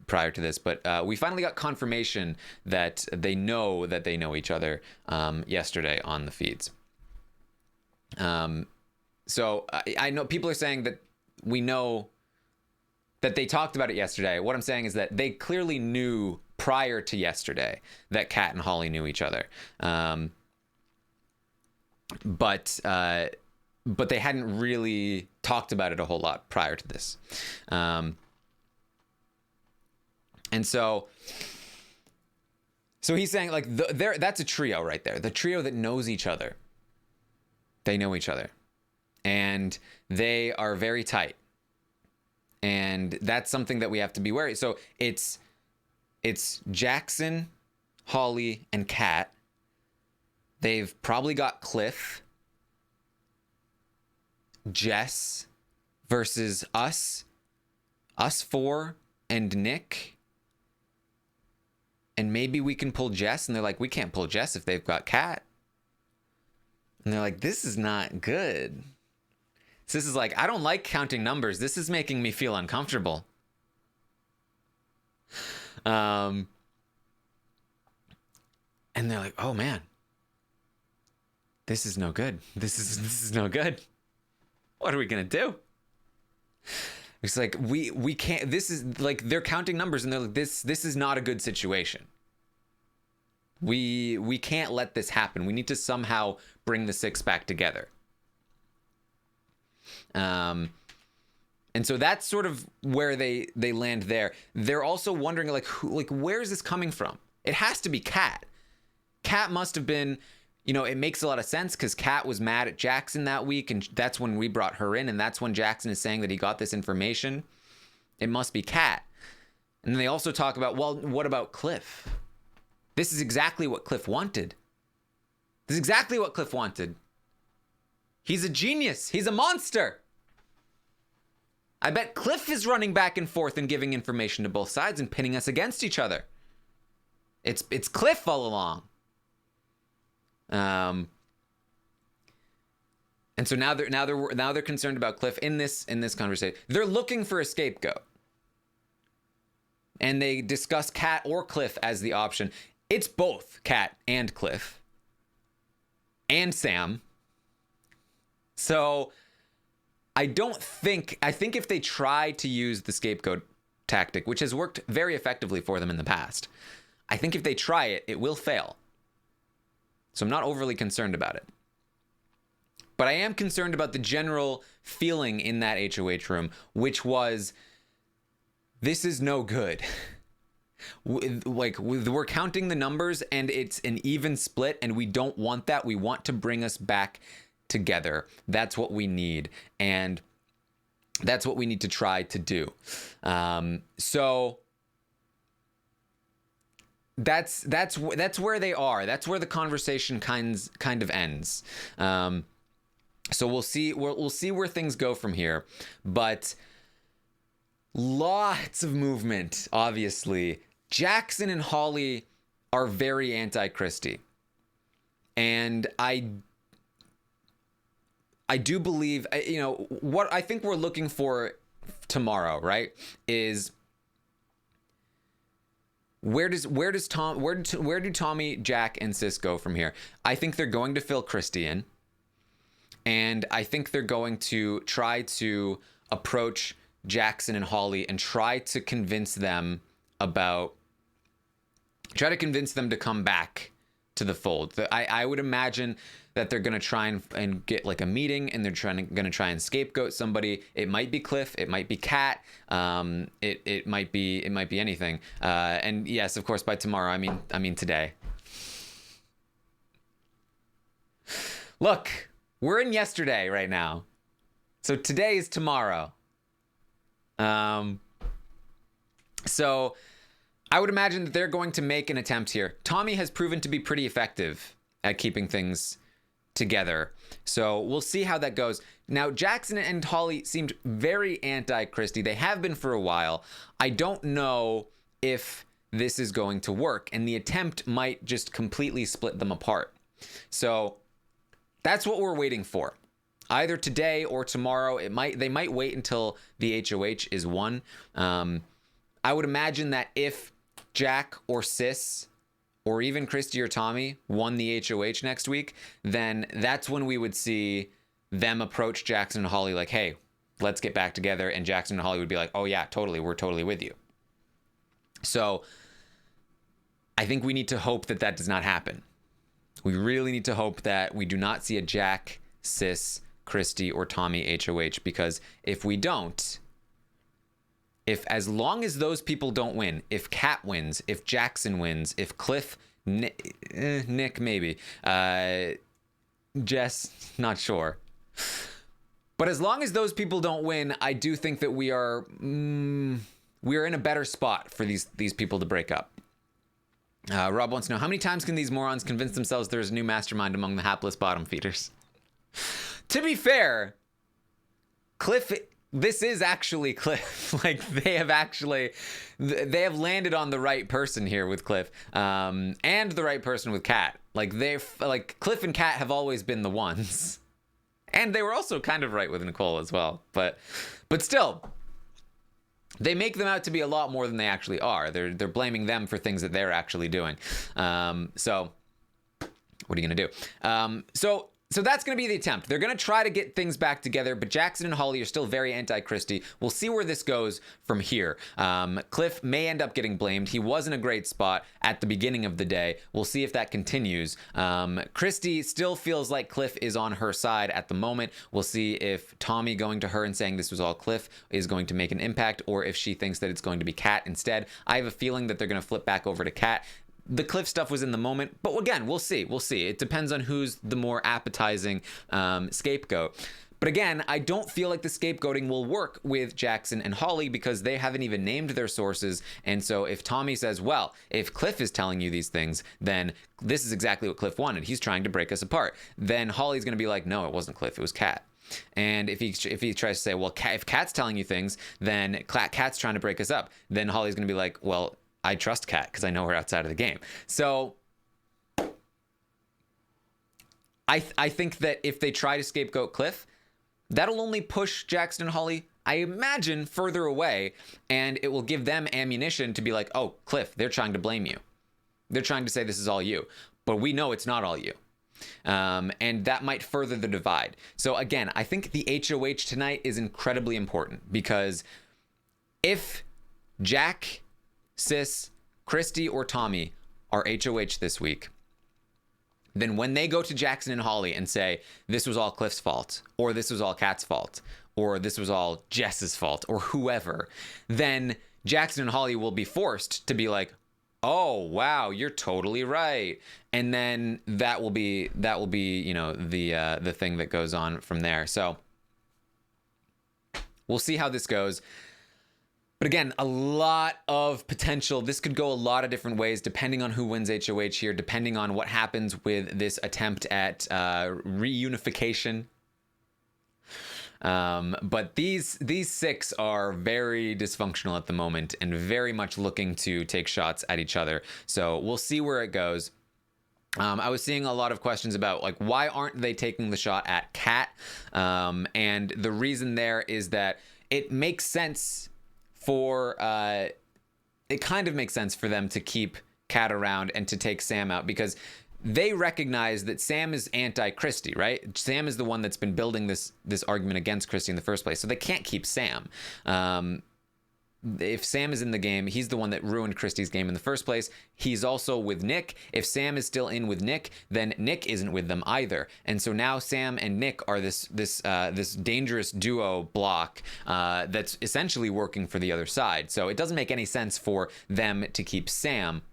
A: prior to this, but we finally got confirmation that they know each other yesterday on the feeds. So I know people are saying that we know that they talked about it yesterday. What I'm saying is that they clearly knew prior to yesterday that Kat and Holly knew each other. But they hadn't really talked about it a whole lot prior to this. And so he's saying, like, that's a trio right there. The trio that knows each other. They know each other. And they are very tight. And that's something that we have to be wary. So it's Jackson, Holly, and Kat. They've probably got Cliff, Jess versus us four, and Nick. And maybe we can pull Jess. And they're like, we can't pull Jess if they've got Kat. And they're like, this is not good. So this is like, I don't like counting numbers. This is making me feel uncomfortable. And they're like, oh man, this is no good. This is no good. What are we gonna do? It's like, we can't. This is like, they're counting numbers, and they're like, this is not a good situation. We can't let this happen. We need to somehow bring the Six back together. And so that's sort of where they land there. They're also wondering, like, where is this coming from? It has to be Kat. Kat must have been, you know, it makes a lot of sense because Kat was mad at Jackson that week, and that's when we brought her in, and that's when Jackson is saying that he got this information. It must be Kat. And then they also talk about, well, what about Cliff? This is exactly what Cliff wanted. This is exactly what Cliff wanted. He's a genius. He's a monster. I bet Cliff is running back and forth and giving information to both sides and pitting us against each other. It's Cliff all along. And so now they're concerned about Cliff in this conversation. They're looking for a scapegoat. And they discuss Kat or Cliff as the option. It's both Kat and Cliff. And Sam. So I think if they try to use the scapegoat tactic, which has worked very effectively for them in the past, I think if they try it, it will fail. So I'm not overly concerned about it. But I am concerned about the general feeling in that HOH room, which was, this is no good. We're counting the numbers and it's an even split, and we don't want that. We want to bring us back together. That's what we need. And that's what we need to try to do. So that's where they are. That's where the conversation kind of ends. So we'll see where things go from here, but lots of movement. Obviously, Jackson and Holly are very anti-Christie, and I do believe, what I think we're looking for tomorrow, right, is where do Tommy, Jack, and Sis go from here? I think they're going to fill Christie in. And I think they're going to try to approach Jackson and Holly and try to convince them to come back to the fold. I would imagine that they're going to try and get like a meeting, and they're going to try and scapegoat somebody. It might be Cliff. It might be Kat. It might be anything. And yes, of course, by tomorrow, I mean today. Look. We're in yesterday right now. So today is tomorrow. So I would imagine that they're going to make an attempt here. Tommy has proven to be pretty effective at keeping things together. So we'll see how that goes. Now, Jackson and Holly seemed very anti-Christie. They have been for a while. I don't know if this is going to work, and the attempt might just completely split them apart. So that's what we're waiting for. Either today or tomorrow. They might wait until the HOH is won. I would imagine that if Jack or Sis or even Christie or Tommy won the HOH next week, then that's when we would see them approach Jackson and Holly like, hey, let's get back together. And Jackson and Holly would be like, oh yeah, totally. We're totally with you. So I think we need to hope that that does not happen. We really need to hope that we do not see a Jack, Sis, Christie, or Tommy HOH, because if we don't, as long as those people don't win, if Kat wins, if Jackson wins, if Cliff, Nick maybe, Jess, not sure. But as long as those people don't win, I do think that we are in a better spot for these people to break up. Rob wants to know, how many times can these morons convince themselves there's a new mastermind among the hapless bottom feeders? To be fair, Cliff, this is actually Cliff. Like, they have landed on the right person here with Cliff, and the right person with Kat. Like, Cliff and Kat have always been the ones. And they were also kind of right with Nicole as well. But still, they make them out to be a lot more than they actually are. They're blaming them for things that they're actually doing. So what are you going to do? So that's going to be the attempt. They're going to try to get things back together, but Jackson and Holly are still very anti-Christie. We'll see where this goes from here. Cliff may end up getting blamed. He was in a great spot at the beginning of the day. We'll see if that continues. Christie still feels like Cliff is on her side at the moment. We'll see if Tommy going to her and saying this was all Cliff is going to make an impact, or if she thinks that it's going to be Kat instead. I have a feeling that they're going to flip back over to Kat. The Cliff stuff was in the moment, but again, we'll see. It depends on who's the more appetizing scapegoat. But again, I don't feel like the scapegoating will work with Jackson and Holly because they haven't even named their sources. And so if Tommy says, well, if Cliff is telling you these things, then this is exactly what Cliff wanted. He's trying to break us apart. Then Holly's going to be like, no, it wasn't Cliff, it was Kat. And if he tries to say, well, if Kat's telling you things, then Kat's trying to break us up. Then Holly's going to be like, well, I trust Kat because I know her outside of the game. So I think that if they try to scapegoat Cliff, that'll only push Jackson and Holly, I imagine, further away, and it will give them ammunition to be like, oh, Cliff, they're trying to blame you. They're trying to say this is all you, but we know it's not all you. And that might further the divide. So again, I think the HOH tonight is incredibly important, because if Jack, Sis, Christie, or Tommy are HOH this week, then when they go to Jackson and Holly and say, this was all Cliff's fault, or this was all Kat's fault, or this was all Jess's fault, or whoever, then Jackson and Holly will be forced to be like, oh, wow, you're totally right. And then that will be, you know, the thing that goes on from there. So we'll see how this goes. But again, a lot of potential. This could go a lot of different ways, depending on who wins HOH here, depending on what happens with this attempt at reunification. But these six are very dysfunctional at the moment and very much looking to take shots at each other. So we'll see where it goes. I was seeing a lot of questions about, like, why aren't they taking the shot at Kat? And the reason there is that it makes sense for it kind of makes sense for them to keep Kat around and to take Sam out, because they recognize that Sam is anti-Christie, right? Sam is the one that's been building this argument against Christie in the first place, so they can't keep Sam. If Sam is in the game, he's the one that ruined Christie's game in the first place. He's also with Nick. If Sam is still in with Nick, then Nick isn't with them either. And so now Sam and Nick are this dangerous duo block that's essentially working for the other side. So it doesn't make any sense for them to keep Sam,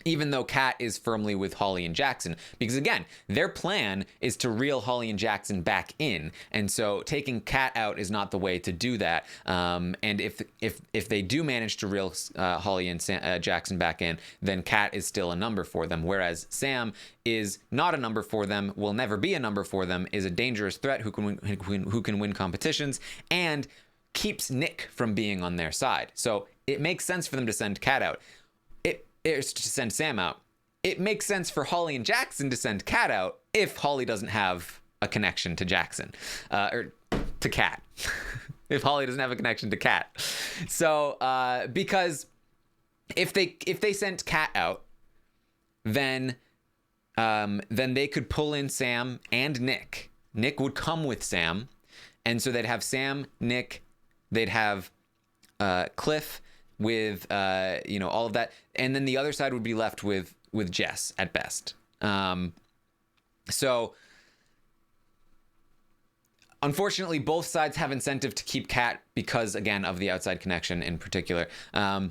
A: even though Kat is firmly with Holly and Jackson, because again, their plan is to reel Holly and Jackson back in, and so taking Kat out is not the way to do that. And if they do manage to reel Holly and Jackson back in, then Kat is still a number for them, whereas Sam is not a number for them, will never be a number for them, is a dangerous threat who can win competitions, and keeps Nick from being on their side. So it makes sense for them to send Kat out. Is to send Sam out. It makes sense for Holly and Jackson to send Kat out if Holly doesn't have a connection to Jackson, or to Kat. If Holly doesn't have a connection to Kat. So because if they sent Kat out, then they could pull in Sam and Nick. Nick would come with Sam, and so they'd have Sam, Nick, they'd have Cliff, with all of that, and then the other side would be left with Jess at best. So unfortunately, both sides have incentive to keep Kat because, again, of the outside connection in particular. The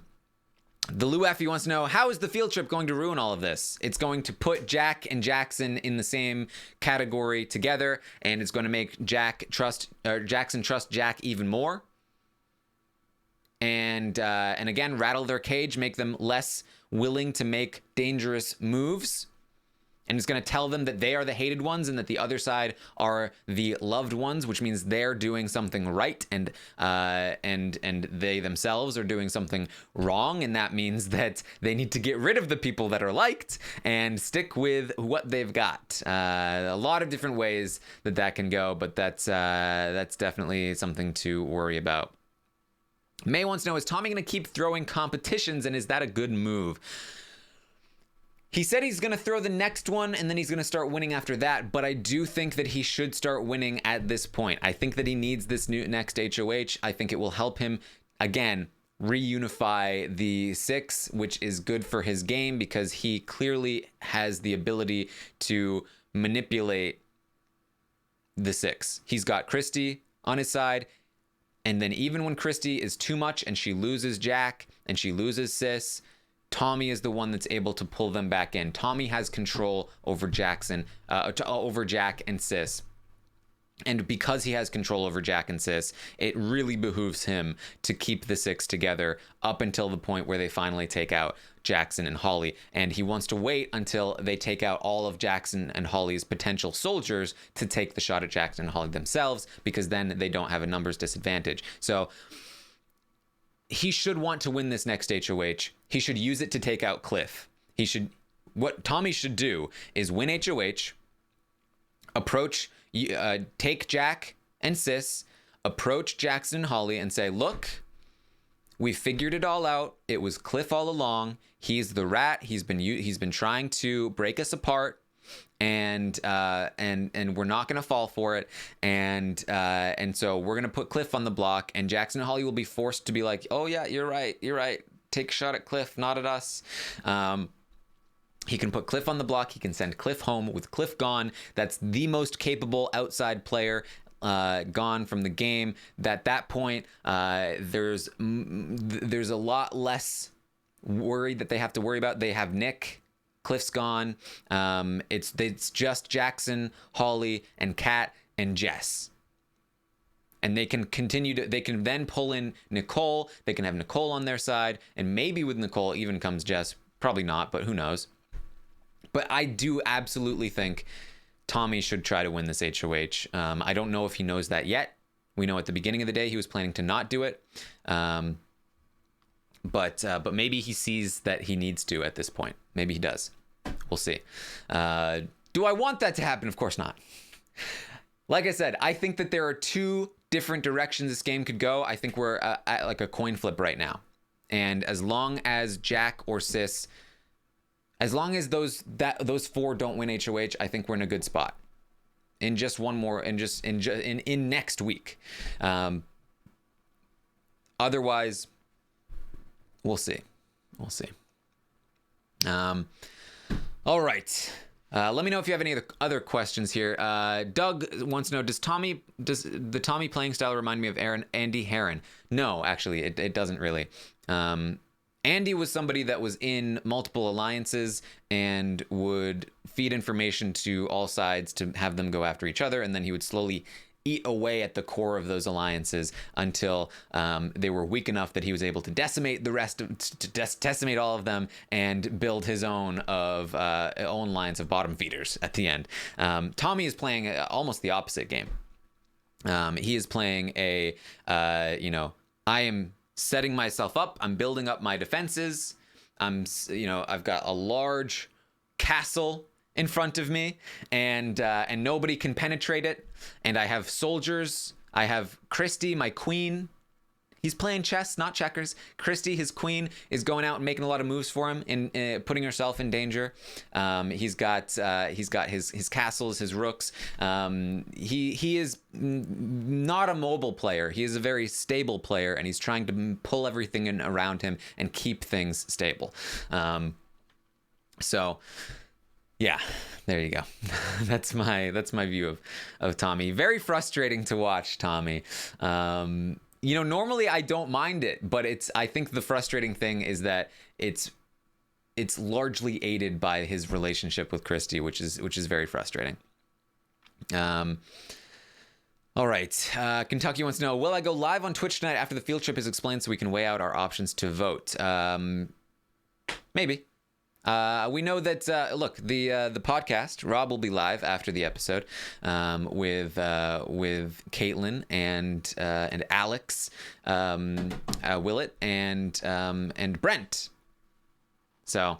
A: Lou Effie wants to know, how is the field trip going to ruin all of this? It's going to put Jack and Jackson in the same category together, and it's going to make Jackson trust Jack even more. And again, rattle their cage, make them less willing to make dangerous moves. And it's going to tell them that they are the hated ones and that the other side are the loved ones, which means they're doing something right and they themselves are doing something wrong. And that means that they need to get rid of the people that are liked and stick with what they've got. A lot of different ways that can go, but that's definitely something to worry about. May wants to know, is Tommy going to keep throwing competitions, and is that a good move? He said he's going to throw the next one, and then he's going to start winning after that, but I do think that he should start winning at this point. I think that he needs this next HOH. I think it will help him, again, reunify the six, which is good for his game because he clearly has the ability to manipulate the six. He's got Christie on his side. And then even when Christie is too much and she loses Jack and she loses Sis, Tommy is the one that's able to pull them back in. Tommy has control over Jack and Sis. And because he has control over Jack and Sis, it really behooves him to keep the six together up until the point where they finally take out Jackson and Holly. And he wants to wait until they take out all of Jackson and Holly's potential soldiers to take the shot at Jackson and Holly themselves, because then they don't have a numbers disadvantage. So he should want to win this next HOH. He should use it to take out Cliff. What Tommy should do is win HOH, take Jack and Sis, approach Jackson and Holly and say, look, we figured it all out. It was Cliff all along. He's the rat. He's been trying to break us apart, and we're not gonna fall for it. And so we're gonna put Cliff on the block, and Jackson and Holly will be forced to be like, oh yeah, you're right. Take a shot at Cliff, not at us. He can put Cliff on the block. He can send Cliff home. With Cliff gone, that's the most capable outside player gone from the game. At that point, there's a lot less worry that they have to worry about. They have Nick. Cliff's gone. It's just Jackson, Holly, and Kat and Jess. And they can they can then pull in Nicole. They can have Nicole on their side. And maybe with Nicole even comes Jess. Probably not, but who knows. But I do absolutely think Tommy should try to win this HOH. I don't know if he knows that yet. We know at the beginning of the day he was planning to not do it. But maybe he sees that he needs to at this point. Maybe he does. We'll see. Do I want that to happen? Of course not. Like I said, I think that there are two different directions this game could go. I think we're at like a coin flip right now. And as long as Jack or Sis, as long as those four don't win HOH, I think we're in a good spot. In just one more, in next week. Otherwise, we'll see. All right. Let me know if you have any other questions here. Doug wants to know, does the Tommy playing style remind me of Andy Herron? No, actually, it doesn't really. Andy was somebody that was in multiple alliances and would feed information to all sides to have them go after each other, and then he would slowly eat away at the core of those alliances until they were weak enough that he was able to decimate decimate all of them and build his own alliance of bottom feeders at the end. Tommy is playing almost the opposite game. He is playing I am setting myself up. I'm building up my defenses. I've got a large castle in front of me, and nobody can penetrate it. And I have soldiers. I have Christie, my queen. He's playing chess, not checkers. Christie, his queen, is going out and making a lot of moves for him, in putting herself in danger. He's got his castles, his rooks. He is not a mobile player. He is a very stable player, and he's trying to pull everything in around him and keep things stable. So, yeah, there you go. That's my view of Tommy. Very frustrating to watch, Tommy. Normally I don't mind it, but I think the frustrating thing is that it's largely aided by his relationship with Christie, which is very frustrating. All right. Kentucky wants to know, will I go live on Twitch tonight after the field trip is explained so we can weigh out our options to vote? Maybe. We know that the podcast, Rob will be live after the episode with Caitlin and Alex, Willett and Brent. So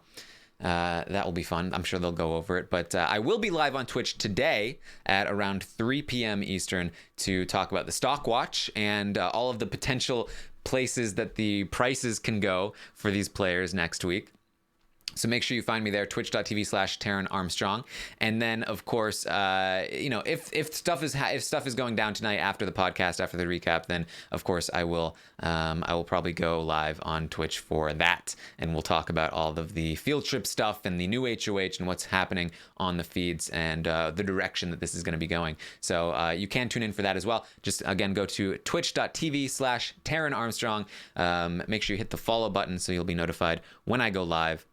A: that will be fun. I'm sure they'll go over it. But I will be live on Twitch today at around 3 p.m. Eastern to talk about the stock watch and all of the potential places that the prices can go for these players next week. So make sure you find me there, twitch.tv/Taran Armstrong. And then, of course, if stuff is going down tonight after the podcast, after the recap, then of course I will probably go live on Twitch for that, and we'll talk about all of the field trip stuff and the new HOH and what's happening on the feeds and the direction that this is going to be going. So you can tune in for that as well. Just again, go to twitch.tv/Taran Armstrong. Make sure you hit the follow button so you'll be notified when I go live.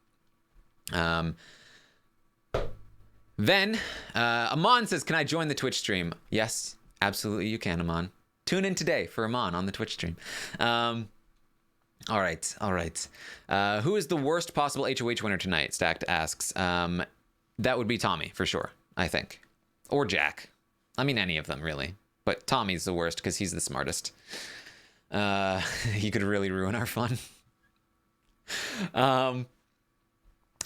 A: Then Aman says, can I join the Twitch stream? Yes, absolutely you can, Aman. Tune in today for Aman on the Twitch stream. All right. Who is the worst possible HOH winner tonight? Stacked asks. That would be Tommy for sure, I think, or Jack. I mean, any of them really, but Tommy's the worst because he's the smartest. He could really ruin our fun.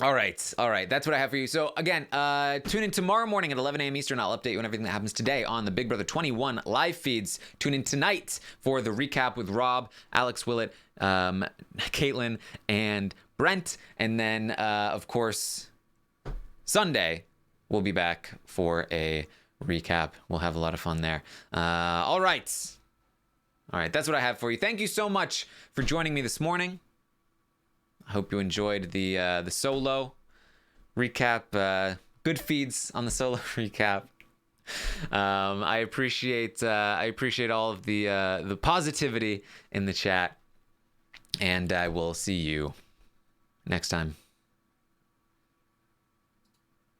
A: All right. That's what I have for you. So again, tune in tomorrow morning at 11 a.m. Eastern. I'll update you on everything that happens today on the Big Brother 21 live feeds. Tune in tonight for the recap with Rob, Alex Willett, Caitlin, and Brent. And then, of course, Sunday, we'll be back for a recap. We'll have a lot of fun there. All right. That's what I have for you. Thank you so much for joining me this morning. I hope you enjoyed the solo recap. Good feeds on the solo recap. I appreciate all of the positivity in the chat, and I will see you next time.